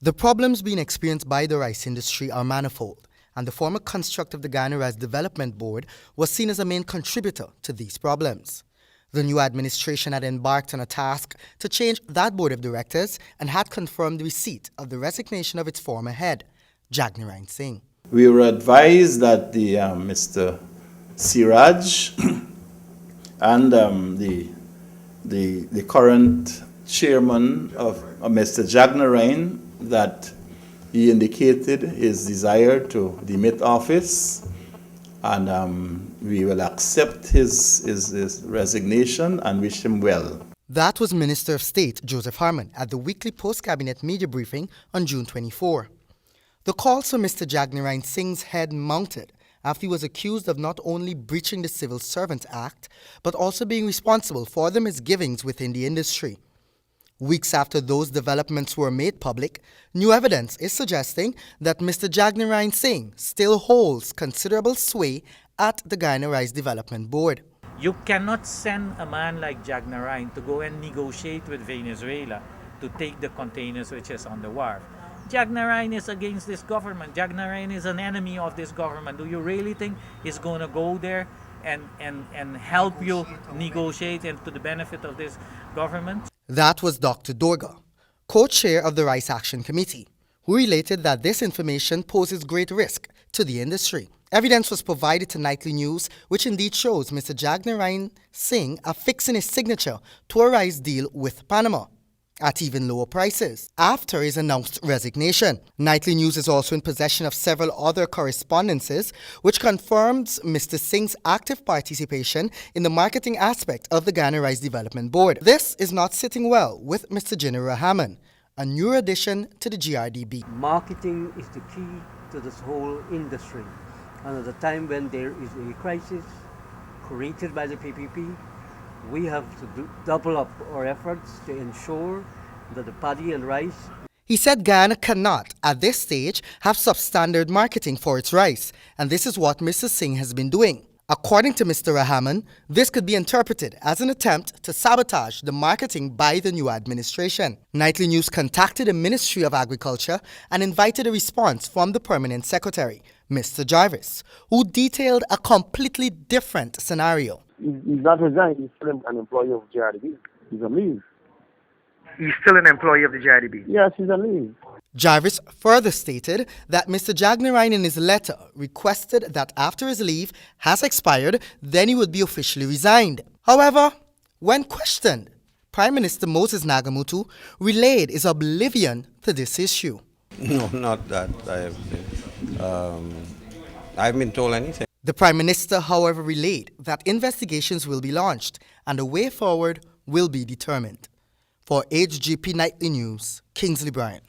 The problems being experienced by the rice industry are manifold, and the former construct of the Ghana Rice Development Board was seen as a main contributor to these problems. The new administration had embarked on a task to change that board of directors and had confirmed the receipt of the resignation of its former head, Jagnarine Singh. We were advised that the Mr. Siraj and the current chairman of Mr. Jagnarine, that he indicated his desire to demit office, and we will accept his resignation and wish him well. That was Minister of State Joseph Harmon at the weekly post-cabinet media briefing on June 24. The calls for Mr. Jagnarine Singh's head mounted after he was accused of not only breaching the Civil Servants Act, but also being responsible for the misgivings within the industry. Weeks after those developments were made public, new evidence is suggesting that Mr. Jagnarine Singh still holds considerable sway at the Ghana Rice Development Board. You cannot send a man like Jagnarine to go and negotiate with Venezuela to take the containers which is on the wharf. Jagnarine is against this government. Jagnarine is an enemy of this government. Do you really think he's going to go there and help you negotiate and to the benefit of this government? That was Dr. Dorga, co-chair of the Rice Action Committee, who related that this information poses great risk to the industry. Evidence was provided to Nightly News, which indeed shows Mr. Jagnarine Singh affixing his signature to a rice deal with Panama at even lower prices after his announced resignation. Nightly News is also in possession of several other correspondences which confirms Mr. Singh's active participation in the marketing aspect of the Ghana Rice Development Board. This is not sitting well with Mr. Jagnarine Hammond, a new addition to the Grdb. Marketing is the key to this whole industry. And at the time when there is a crisis created by the PPP, we have to double up our efforts to ensure that the paddy and rice. He said Ghana cannot, at this stage, have substandard marketing for its rice, and this is what Mr. Singh has been doing. According to Mr. Rahman, this could be interpreted as an attempt to sabotage the marketing by the new administration. Nightly News contacted the Ministry of Agriculture and invited a response from the Permanent Secretary, Mr. Jarvis, who detailed a completely different scenario. He's not resigned, he's still an employee of Grdb. He's on leave. He's still an employee of the Grdb? Yes, he's on leave. Jarvis further stated that Mr. Jagnarine in his letter requested that after his leave has expired, then he would be officially resigned. However, when questioned, Prime Minister Moses Nagamutu relayed his oblivion to this issue. No, not that. I haven't been told anything. The Prime Minister, however, relayed that investigations will be launched and the way forward will be determined. For HGP Nightly News, Kingsley Bryan.